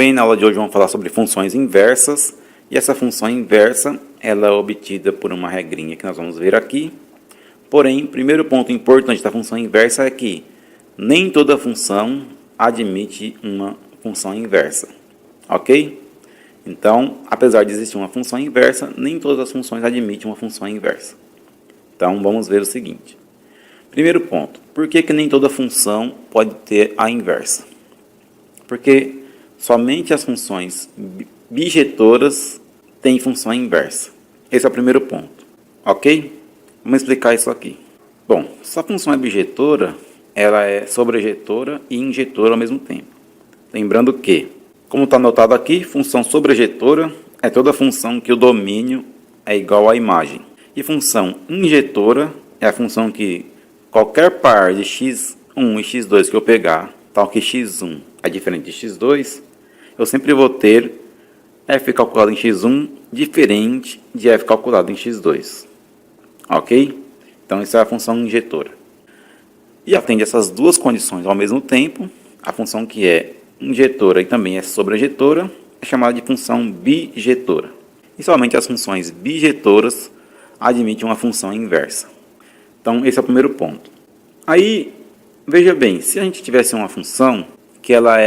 bem, na aula de hoje vamos falar sobre funções inversas. E essa função inversa ela é obtida por uma regrinha que nós vamos ver aqui. Porém, o primeiro ponto importante da função inversa é que nem toda função admite uma função inversa. Ok? Então, apesar de existir uma função inversa, nem todas as funções admitem uma função inversa. Então, vamos ver o seguinte. Primeiro ponto, por que nem toda função pode ter a inversa? Porque somente as funções bijetoras têm função inversa. Esse é o primeiro ponto. Ok? Vamos explicar isso aqui. Bom, se a função é bijetora, ela é sobrejetora e injetora ao mesmo tempo. Lembrando que, como está anotado aqui, função sobrejetora é toda função que o domínio é igual à imagem. E função injetora é a função que qualquer par de x1 e x2 que eu pegar, tal que x1 é diferente de x2, eu sempre vou ter f calculado em x1 diferente de f calculado em x2. Ok? Então, isso é a função injetora. E atende essas duas condições ao mesmo tempo, a função que é injetora e também é sobrejetora é chamada de função bijetora. E somente as funções bijetoras admitem uma função inversa. Então, esse é o primeiro ponto. Aí, veja bem, se a gente tivesse uma função que ela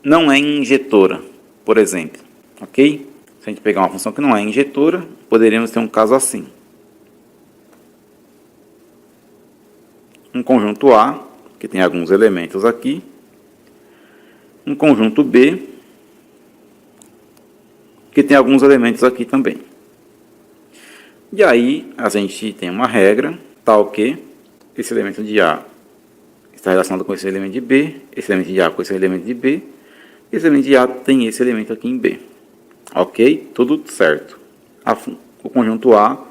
não é injetora, por exemplo, ok? Se a gente pegar uma função que não é injetora, poderíamos ter um caso assim. Um conjunto A, que tem alguns elementos aqui, um conjunto B, que tem alguns elementos aqui também. E aí, a gente tem uma regra, tal que esse elemento de A está relacionado com esse elemento de B, esse elemento de A com esse elemento de B, esse elemento de A tem esse elemento aqui em B. Ok? Tudo certo. O conjunto A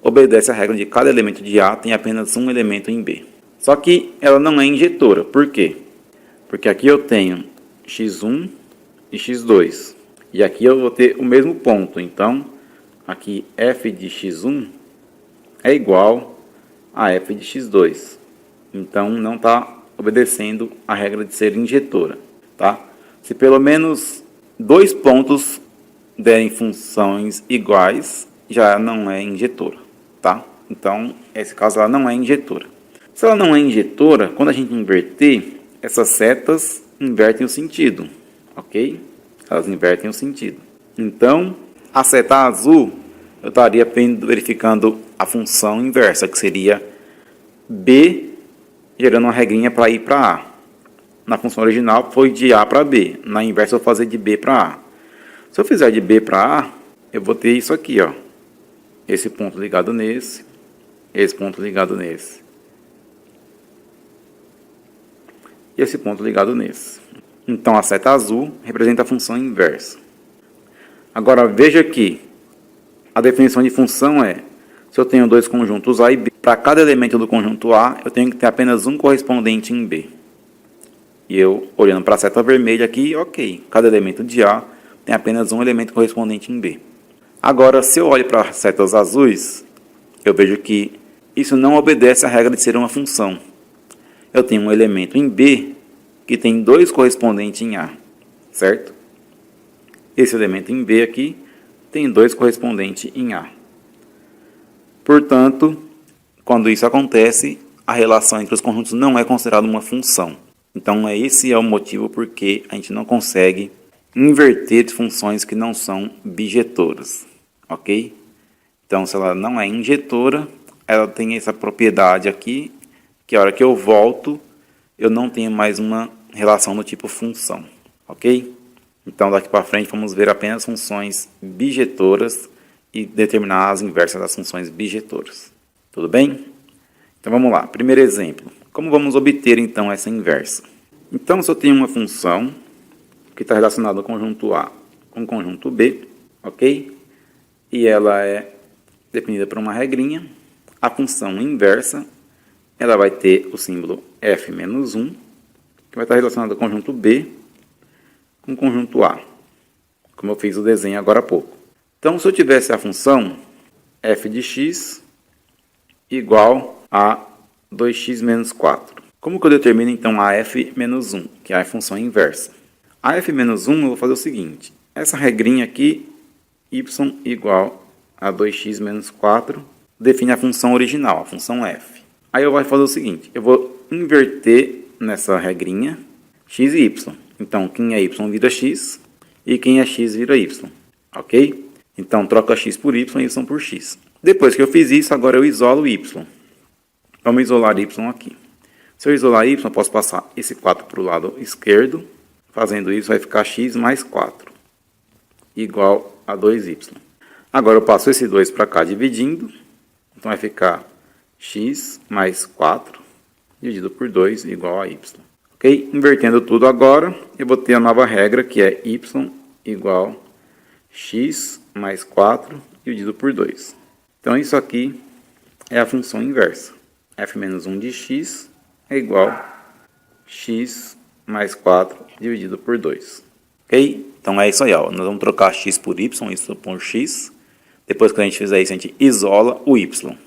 obedece à regra de cada elemento de A tem apenas um elemento em B. Só que ela não é injetora. Por quê? Porque aqui eu tenho x1 e x2. E aqui eu vou ter o mesmo ponto. Então, aqui f de x1 é igual a f de x2. Então, não está obedecendo a regra de ser injetora. Tá? Se pelo menos dois pontos derem funções iguais, já não é injetora. Tá? Então, nesse caso, ela não é injetora. Se ela não é injetora, quando a gente inverter, essas setas invertem o sentido, ok? Elas invertem o sentido. Então, a seta azul, eu estaria verificando a função inversa, que seria B, gerando uma regrinha para ir para A. Na função original, foi de A para B. Na inversa, eu vou fazer de B para A. Se eu fizer de B para A, eu vou ter isso aqui, ó. Esse ponto ligado nesse, esse ponto ligado nesse. E esse ponto ligado nesse. Então, a seta azul representa a função inversa. Agora, veja que a definição de função é, se eu tenho dois conjuntos A e B, para cada elemento do conjunto A, eu tenho que ter apenas um correspondente em B. E eu, olhando para a seta vermelha aqui, ok, cada elemento de A tem apenas um elemento correspondente em B. Agora, se eu olho para as setas azuis, eu vejo que isso não obedece à regra de ser uma função. Eu tenho um elemento em B que tem dois correspondentes em A, certo? Esse elemento em B aqui tem dois correspondentes em A. Portanto, quando isso acontece, a relação entre os conjuntos não é considerada uma função. Então, esse é o motivo por que a gente não consegue inverter funções que não são bijetoras, ok? Então, se ela não é injetora, ela tem essa propriedade aqui, que a hora que eu volto, eu não tenho mais uma relação do tipo função, ok? Então, daqui para frente, vamos ver apenas funções bijetoras e determinar as inversas das funções bijetoras. Tudo bem? Então, vamos lá. Primeiro exemplo. Como vamos obter, então, essa inversa? Então, se eu tenho uma função que está relacionada ao conjunto A com o conjunto B, ok? E ela é definida por uma regrinha, a função inversa, ela vai ter o símbolo f menos 1, que vai estar relacionado ao conjunto B com o conjunto A, como eu fiz o desenho agora há pouco. Então, se eu tivesse a função f de x igual a 2x menos 4. Como que eu determino, então, a f menos 1, que é a função inversa? A f menos 1 eu vou fazer o seguinte. Essa regrinha aqui, y igual a 2x menos 4, define a função original, a função f. Aí eu vou fazer o seguinte. Eu vou inverter nessa regrinha x e y. Então, quem é y vira x e quem é x vira y. Ok? Então, troca x por y e y por x. Depois que eu fiz isso, agora eu isolo y. Vamos isolar y aqui. Se eu isolar y, eu posso passar esse 4 para o lado esquerdo. Fazendo isso, vai ficar x mais 4 igual a 2y. Agora eu passo esse 2 para cá dividindo. Então vai ficar x mais 4 dividido por 2 igual a y. Ok? Invertendo tudo agora, eu vou ter a nova regra que é y igual a x mais 4 dividido por 2. Então isso aqui é a função inversa. f menos 1 de x é igual a x mais 4 dividido por 2. Ok? Então é isso aí. Ó. Nós vamos trocar x por y, y por x. Depois que a gente fizer isso, a gente isola o y.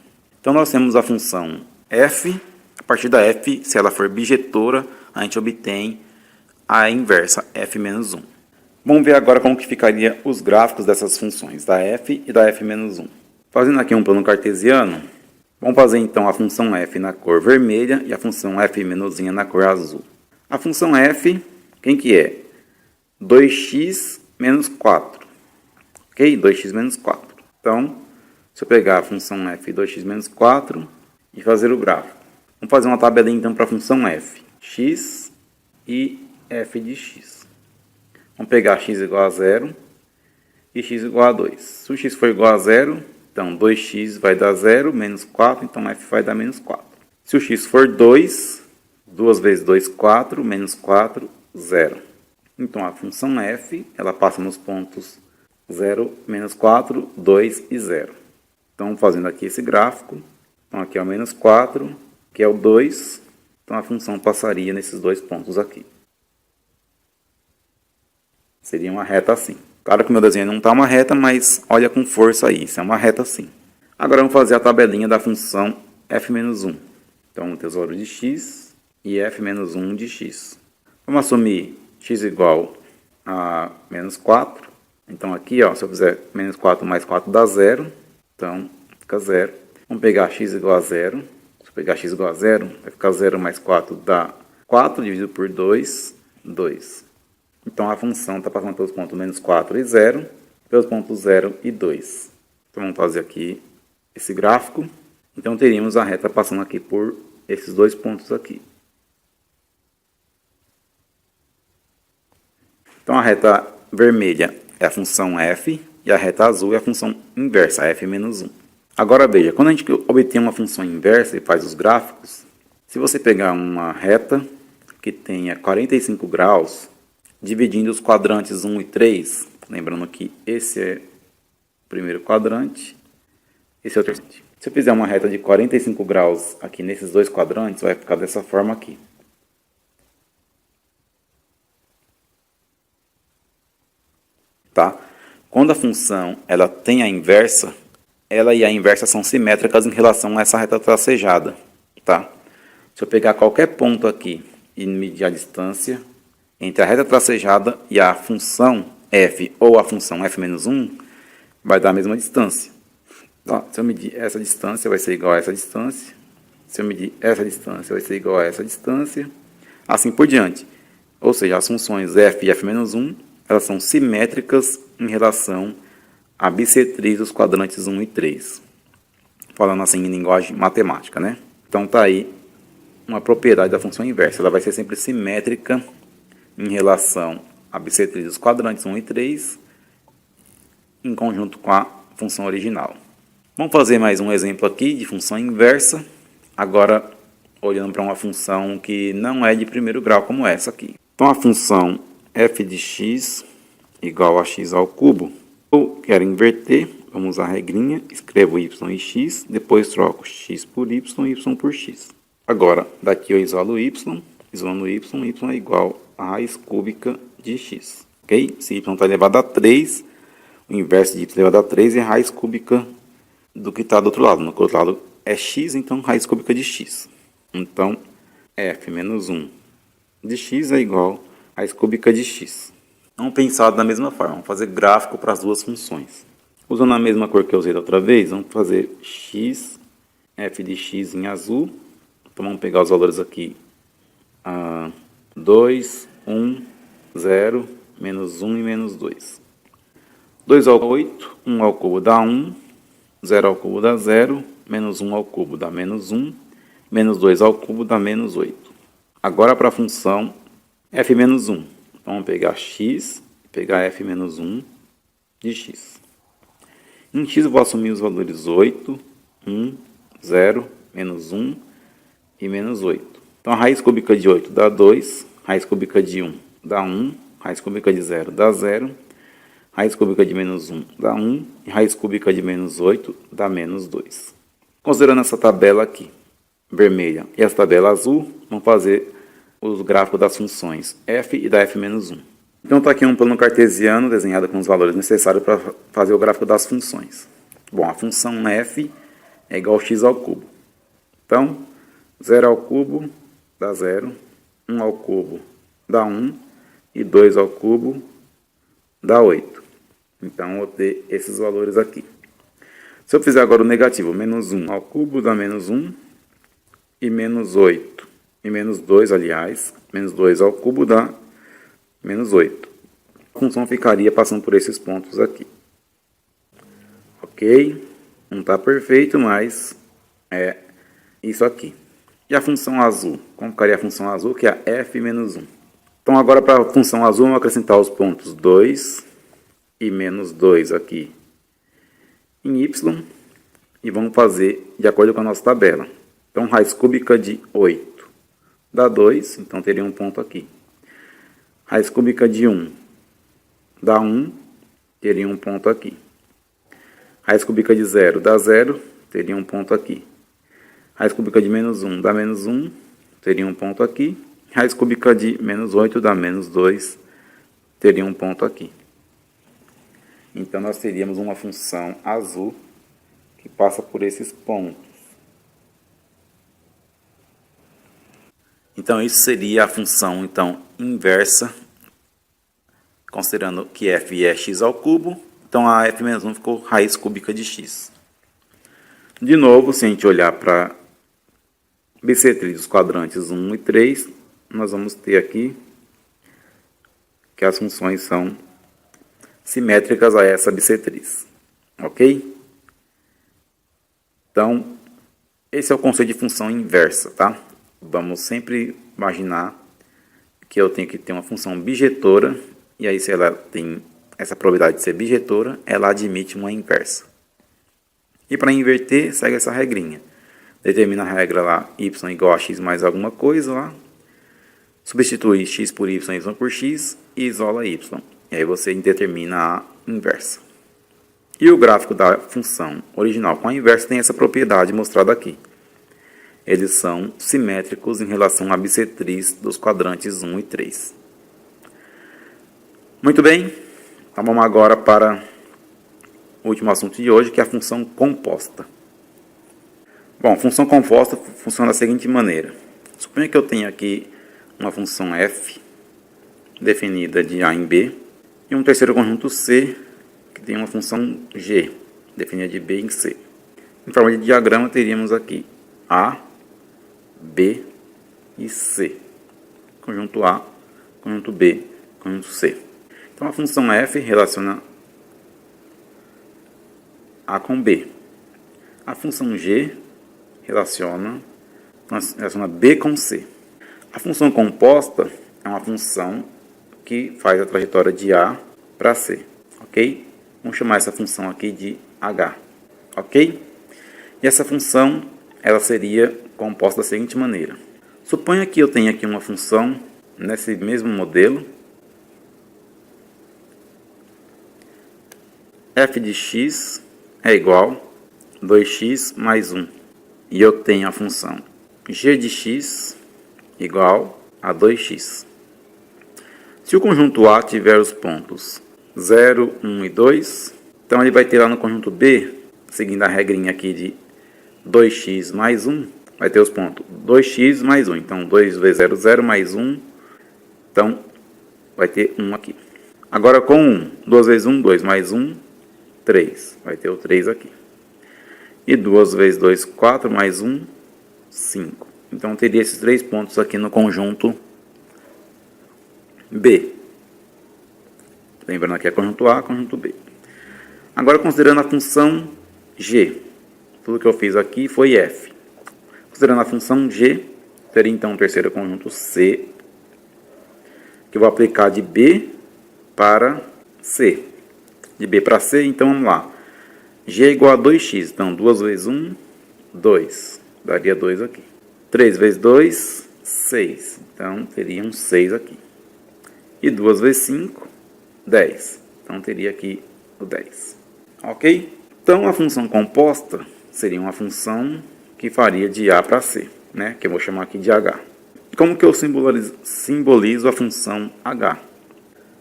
Então nós temos a função f. A partir da f, se ela for bijetora, a gente obtém a inversa, f menos 1. Vamos ver agora como que ficaria os gráficos dessas funções, da f e da f menos 1. Fazendo aqui um plano cartesiano, vamos fazer então a função f na cor vermelha e a função f menos na cor azul. A função f, quem que é? 2x menos 4. Ok? 2x menos 4. Então, se eu pegar a função f 2x menos 4 e fazer o gráfico. Vamos fazer uma tabelinha então para a função f. X e f de x. Vamos pegar x igual a 0 e x igual a 2. Se o x for igual a 0, então 2x vai dar 0, menos 4, então f vai dar menos 4. Se o x for 2, 2 vezes 2, 4, menos 4, 0. Então a função f, ela passa nos pontos 0, menos 4, 2 e 0. Então fazendo aqui esse gráfico, então aqui é o menos 4, aqui é o 2, então a função passaria nesses dois pontos aqui. Seria uma reta assim. Claro que o meu desenho não está uma reta, mas olha com força aí, isso é uma reta assim. Agora vamos fazer a tabelinha da função f menos 1. Então, tesouro de x e f menos 1 de x. Vamos assumir x igual a menos 4. Então aqui, ó, se eu fizer menos 4 mais 4 dá 0. Então, fica 0. Vamos pegar x igual a 0. Se eu pegar x igual a 0, vai ficar 0 mais 4 dá 4 dividido por 2, 2. Então a função está passando pelos pontos menos 4 e 0, pelos pontos 0 e 2. Então vamos fazer aqui esse gráfico. Então teríamos a reta passando aqui por esses dois pontos aqui. Então a reta vermelha é a função f e a reta azul é a função inversa, f menos 1. Agora veja, quando a gente obtém uma função inversa e faz os gráficos, se você pegar uma reta que tenha 45 graus, dividindo os quadrantes 1 e 3, lembrando que esse é o primeiro quadrante, esse é o terceiro. Se eu fizer uma reta de 45 graus aqui nesses dois quadrantes, vai ficar dessa forma aqui. Tá? Quando a função ela tem a inversa, ela e a inversa são simétricas em relação a essa reta tracejada. Tá? Se eu pegar qualquer ponto aqui e medir a distância entre a reta tracejada e a função f ou a função f menos 1, vai dar a mesma distância. Então, se eu medir essa distância, vai ser igual a essa distância. Se eu medir essa distância, vai ser igual a essa distância. Assim por diante. Ou seja, as funções f e f menos 1, elas são simétricas em relação à bissetriz dos quadrantes 1 e 3. Falando assim em linguagem matemática, né? Então tá aí uma propriedade da função inversa. Ela vai ser sempre simétrica em relação à bissetriz dos quadrantes 1 e 3, em conjunto com a função original. Vamos fazer mais um exemplo aqui de função inversa, agora olhando para uma função que não é de primeiro grau, como essa aqui. Então a função f de x igual a x ao cubo. Eu quero inverter, vamos usar a regrinha, escrevo y e x, depois troco x por y e y por x. Agora, daqui eu isolo y, isolando y é igual a raiz cúbica de x. Ok? Se y está elevado a 3, o inverso de y elevado a 3 é a raiz cúbica do que está do outro lado. No outro lado é x, então raiz cúbica de x. Então, f menos 1 de x é igual raiz cúbica de x. Vamos pensar da mesma forma, vamos fazer gráfico para as duas funções. Usando a mesma cor que eu usei da outra vez, vamos fazer x, f de x em azul. Então vamos pegar os valores aqui, 2, 1, 0, menos 1 e menos 2. 2 ao 8, 1 ao cubo dá 1, 0 ao cubo dá 0, menos 1 ao cubo dá menos 1, menos 2 ao cubo dá menos 8. Agora para a função f menos 1. Então vamos pegar x e pegar f menos 1 de x. Em x eu vou assumir os valores 8, 1, 0, menos 1 e menos 8. Então a raiz cúbica de 8 dá 2, raiz cúbica de 1 dá 1, raiz cúbica de 0 dá 0, raiz cúbica de menos 1 dá 1 e raiz cúbica de menos 8 dá menos 2. Considerando essa tabela aqui, vermelha, e essa tabela azul, vamos fazer os gráficos das funções f e da f menos 1. Então está aqui um plano cartesiano desenhado com os valores necessários para fazer o gráfico das funções. Bom, a função f é igual a x ao cubo. Então, 0 ao cubo dá 0, 1 ao cubo dá 1 e 2 ao cubo dá 8. Então, eu vou ter esses valores aqui. Se eu fizer agora o negativo, menos 1 ao cubo dá menos 1 e menos 8 e menos 2, aliás, menos 2 ao cubo dá menos 8. A função ficaria passando por esses pontos aqui. Ok? Não está perfeito, mas é isso aqui. E a função azul? Como ficaria a função azul, que é a f menos 1? Então, agora para a função azul, vamos acrescentar os pontos 2 e menos 2 aqui em y. E vamos fazer de acordo com a nossa tabela. Então, raiz cúbica de 8 dá 2, então teria um ponto aqui. Raiz cúbica de 1 dá 1, teria um ponto aqui. Raiz cúbica de 0 dá 0, teria um ponto aqui. Raiz cúbica de menos 1 dá menos 1, teria um ponto aqui. Raiz cúbica de menos 8 dá menos 2, teria um ponto aqui. Então, nós teríamos uma função azul que passa por esses pontos. Então, isso seria a função inversa, considerando que f é x ao cubo. Então, a f menos 1 ficou raiz cúbica de x. De novo, se a gente olhar para bissetriz dos quadrantes 1 e 3, nós vamos ter aqui que as funções são simétricas a essa bissetriz. Ok? Então, esse é o conceito de função inversa, tá? Vamos sempre imaginar que eu tenho que ter uma função bijetora, e aí se ela tem essa probabilidade de ser bijetora, ela admite uma inversa. E para inverter, segue essa regrinha. Determina a regra lá, y igual a x mais alguma coisa lá, substitui x por y por x e isola y. E aí você determina a inversa. E o gráfico da função original com a inversa tem essa propriedade mostrada aqui. Eles são simétricos em relação à bissetriz dos quadrantes 1 e 3. Muito bem, então vamos agora para o último assunto de hoje, que é a função composta. Bom, a função composta funciona da seguinte maneira. Suponha que eu tenha aqui uma função f, definida de a em b, e um terceiro conjunto c, que tem uma função g, definida de b em c. Em forma de diagrama, teríamos aqui a, B e C. Conjunto A, conjunto B, conjunto C. Então, a função f relaciona A com B. A função g relaciona B com C. A função composta é uma função que faz a trajetória de A para C. Ok? Vamos chamar essa função aqui de h. Ok? E essa função ela seria composta da seguinte maneira. Suponha que eu tenha aqui uma função nesse mesmo modelo, f de x é igual a 2x mais 1. E eu tenho a função g de x igual a 2x. Se o conjunto A tiver os pontos 0, 1 e 2, então ele vai ter lá no conjunto B, seguindo a regrinha aqui de 2x mais 1, vai ter os pontos 2x mais 1. Então, 2 vezes 0, 0 mais 1. Então, vai ter 1 aqui. Agora com 1, 2 vezes 1, 2, mais 1, 3. Vai ter o 3 aqui. E 2 vezes 2, 4, mais 1, 5. Então, teria esses 3 pontos aqui no conjunto B. Lembrando aqui é conjunto A, conjunto B. Agora, considerando a função G. Tudo que eu fiz aqui foi F. Considerando a função G, teria então o terceiro conjunto C, que eu vou aplicar de B para C. De B para C, então vamos lá. G é igual a 2x, então 2 vezes 1, 2. Daria 2 aqui. 3 vezes 2, 6. Então teria um 6 aqui. E 2 vezes 5, 10. Então teria aqui o 10. Ok? Então a função composta seria uma função que faria de A para C, né? Que eu vou chamar aqui de H. Como que eu simbolizo a função H?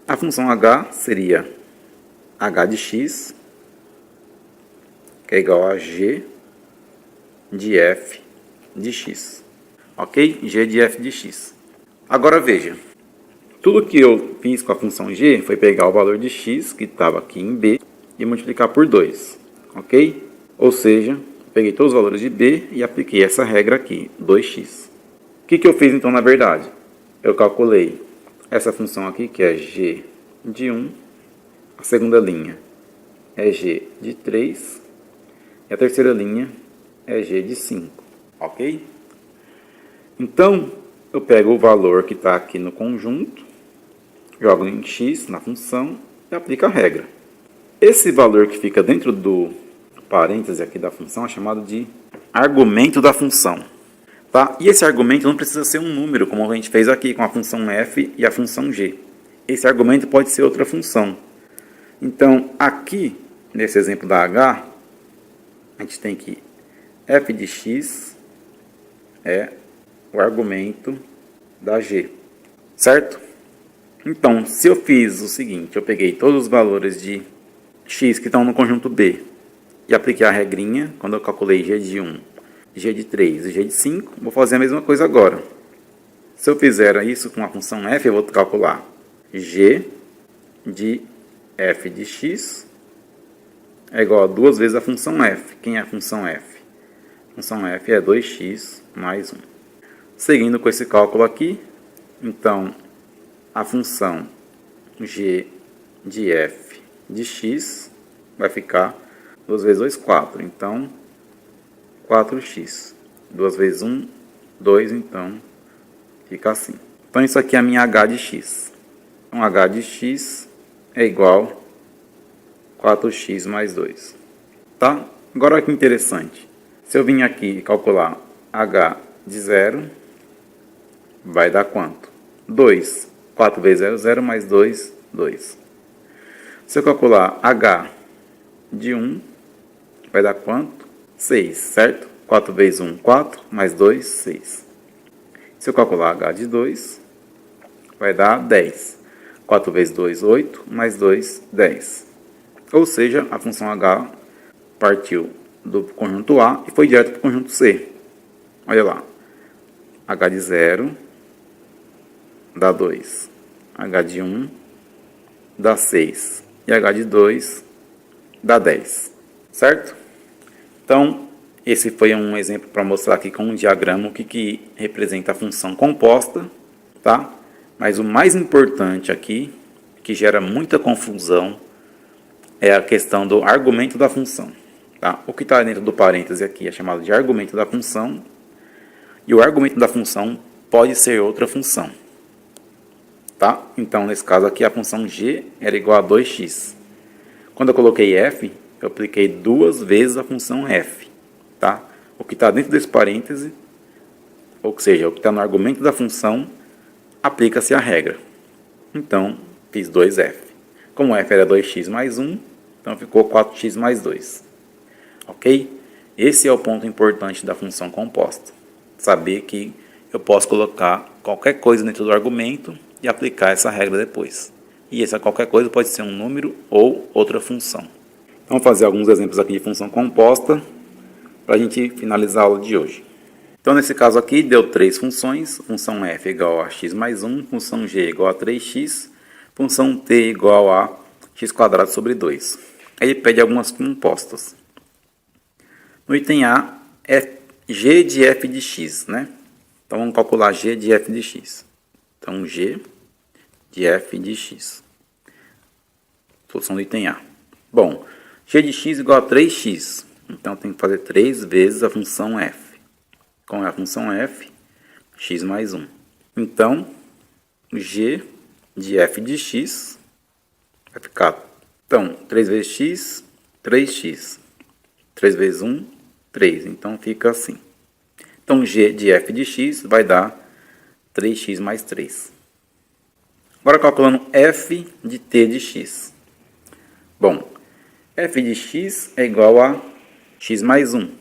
A função H seria H de x, que é igual a G de f de x. Ok? G de f de x. Agora veja, tudo que eu fiz com a função g foi pegar o valor de x, que estava aqui em b, e multiplicar por 2. Ok? Ou seja, peguei todos os valores de b e apliquei essa regra aqui, 2x. O que eu fiz então na verdade? Eu calculei essa função aqui, que é g de 1, a segunda linha é g de 3, e a terceira linha é g de 5. Ok? Então, eu pego o valor que está aqui no conjunto, jogo em x na função e aplico a regra. Esse valor que fica dentro do parêntese aqui da função é chamado de argumento da função. Tá? E esse argumento não precisa ser um número, como a gente fez aqui com a função f e a função g. Esse argumento pode ser outra função. Então, aqui, nesse exemplo da h, a gente tem que f de x é o argumento da g. Certo? Então, se eu fiz o seguinte, eu peguei todos os valores de x que estão no conjunto B e apliquei a regrinha, quando eu calculei g de 1, g de 3 e g de 5, vou fazer a mesma coisa agora. Se eu fizer isso com a função f, eu vou calcular g de f de x é igual a 2 vezes a função f. Quem é a função f? A função f é 2x mais 1. Seguindo com esse cálculo aqui, então, a função g de f de x vai ficar 2 vezes 2, 4. Então, 4x. 2 vezes 1, 2, então, fica assim. Então, isso aqui é a minha h de x. Então, h de x é igual a 4x mais 2. Tá? Agora, olha que interessante. Se eu vim aqui e calcular h de 0, vai dar quanto? 2. 4 vezes 0, 0 mais 2, 2. Se eu calcular h de 1, vai dar quanto? 6, certo? 4 vezes 1, 4, mais 2, 6. Se eu calcular h de 2, vai dar 10. 4 vezes 2, 8, mais 2, 10. Ou seja, a função h partiu do conjunto A e foi direto para o conjunto C. Olha lá. H de 0 dá 2. H de 1 dá 6. E H de 2 dá 10. Certo? Então, esse foi um exemplo para mostrar aqui com um diagrama o que representa a função composta. Tá? Mas o mais importante aqui, que gera muita confusão, é a questão do argumento da função. Tá? O que está dentro do parêntese aqui é chamado de argumento da função. E o argumento da função pode ser outra função. Tá? Então, nesse caso aqui, a função g era igual a 2x. Quando eu coloquei f, eu apliquei 2 vezes a função f. Tá? O que está dentro desse parêntese, ou seja, o que está no argumento da função, aplica-se a regra. Então, fiz 2f. Como f era 2x mais 1, então ficou 4x mais 2. Ok? Esse é o ponto importante da função composta. Saber que eu posso colocar qualquer coisa dentro do argumento e aplicar essa regra depois. E essa qualquer coisa pode ser um número ou outra função. Então, vamos fazer alguns exemplos aqui de função composta para a gente finalizar a aula de hoje. Então, nesse caso aqui, deu 3 funções. Função f é igual a x mais 1, função g é igual a 3x Função t igual a x² sobre 2. Aí ele pede algumas compostas. No item A é g de f de x, né? Então vamos calcular g de f de x. Então g de f de x. Solução do item A. Bom, g de x igual a 3x. Então tem que fazer 3 vezes a função f. Qual é a função f? X mais 1. Então, g de f de x vai ficar, então, 3 vezes x, 3x. 3 vezes 1, 3. Então, fica assim. Então, g de f de x vai dar 3x mais 3. Agora, calculando f de t de x. Bom, f de x é igual a x mais 1.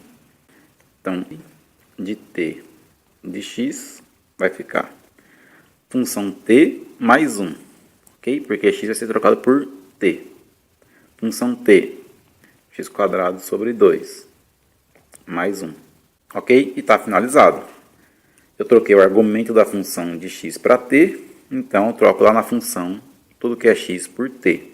Então, de t de x vai ficar função t mais 1. Ok? Porque x vai ser trocado por t. Função t, x² sobre 2, mais 1. Ok? E está finalizado. Eu troquei o argumento da função de x para t, então eu troco lá na função tudo que é x por t.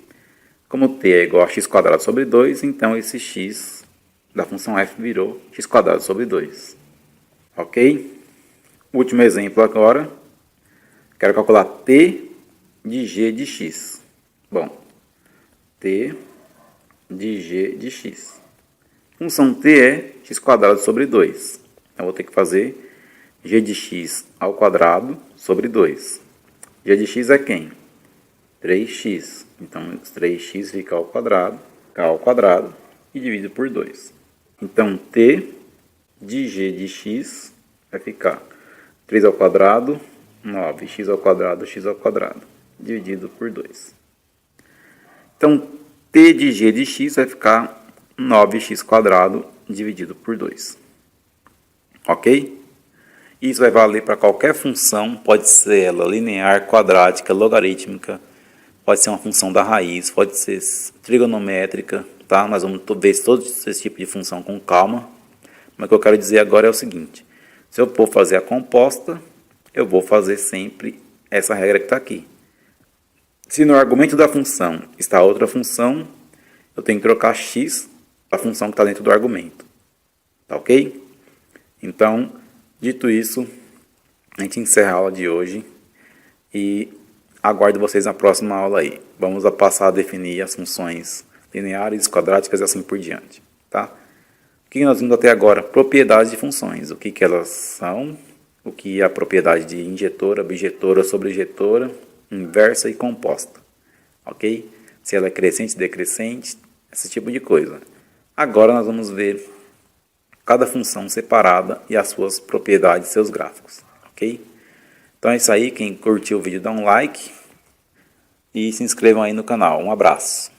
Como t é igual a x² sobre 2, então esse x da função f virou x² sobre 2. Ok? Último exemplo agora. Quero calcular t de g de x. Bom, t de g de x. Função t é x² sobre 2. Então, vou ter que fazer g de x ao quadrado sobre 2. G de x é quem? 3x. Então, 3x fica ao quadrado e dividido por 2. Então, t de g de x vai ficar 3 ao quadrado, 9, x ao quadrado, dividido por 2. Então, t de g de x vai ficar 9x² dividido por 2. Ok? Isso vai valer para qualquer função, pode ser ela linear, quadrática, logarítmica, pode ser uma função da raiz, pode ser trigonométrica, tá? Nós vamos ver todo esse tipo de função com calma. Mas o que eu quero dizer agora é o seguinte: se eu for fazer a composta, eu vou fazer sempre essa regra que está aqui. Se no argumento da função está outra função, eu tenho que trocar x da função que está dentro do argumento. Tá ok? Então, dito isso, a gente encerra a aula de hoje e aguardo vocês na próxima aula aí. Vamos passar a definir as funções lineares, quadráticas e assim por diante. Tá? O que nós vimos até agora? Propriedades de funções. O que elas são? O que é a propriedade de injetora, bijetora, sobrejetora, inversa e composta. Ok? Se ela é crescente, decrescente, esse tipo de coisa. Agora nós vamos ver cada função separada e as suas propriedades e seus gráficos. Ok? Então é isso aí. Quem curtiu o vídeo dá um like e se inscrevam aí no canal. Um abraço.